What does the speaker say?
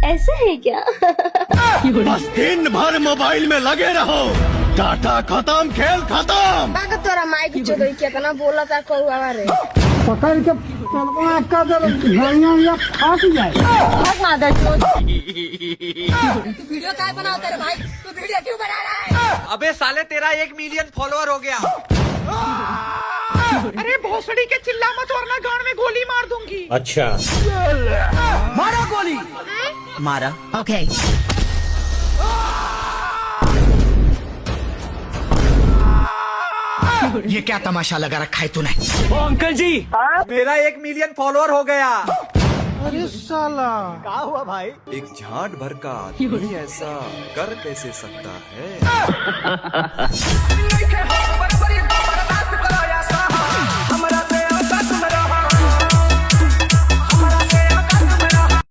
ऐसा है क्या? बस दिन भर मोबाइल में लगे रहो, डाटा खत्म, खेल खत्म। बाका तोरा माइक चोदई केतना बोला था कौवा रे। पकड़ के का घड़ियां फाट जाए। भाग मादर चोद। वीडियो काय बनाओ तेरे भाई, तू वीडियो क्यों बना रहा है? अबे साले तेरा 1 मिलियन फॉलोअर हो गया। अरे भोसड़ी के चिल्ला मत वरना गांड में गोली मार दूंगी। अच्छा मारा गोली। मारा। ओके। ये क्या तमाशा लगा रखा है तूने? ओ अंकल जी, मेरा 1 मिलियन फॉलोअर हो गया। अरे साला क्या हुआ भाई? एक झाट भर का आदमी ऐसा कर कैसे सकता है?